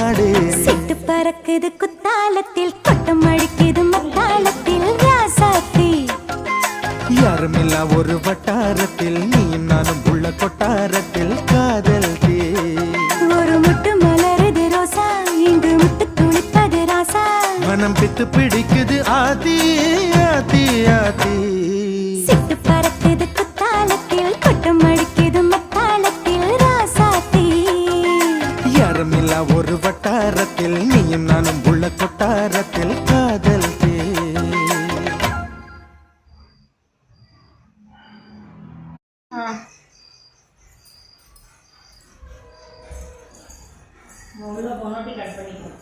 பாடு. சிட்டு பறக்குது குத்தாலத்தில் கொட்டம் அடிக்குது மத்தாளத்தில் ராசாத்தி. யாருமில்லா ஒரு வட்டாரத்தில் நீயும் நானும் உள்ள கொட்டாரத்தில் காதல் தே. ஒரு முட்டு மலருது ரோசா இங்கு முட்டு துளிப்பது ராசா. மனம் பித்து பிடிக்குது ஆதி ஆதி ஆதி. சிட்டு பறக்குது குத்தாலத்தில் கொட்டம் அடிக்குது மத்தாளத்தில் ராசாத்தி. யாருமில்லா ஒரு வட்டாரத்தில் நீயும் நானும் உள்ள கொட்டாரத்தில் காதல் தே. உள்ள போனோட்டி கட் பண்ணிக்கலாம்.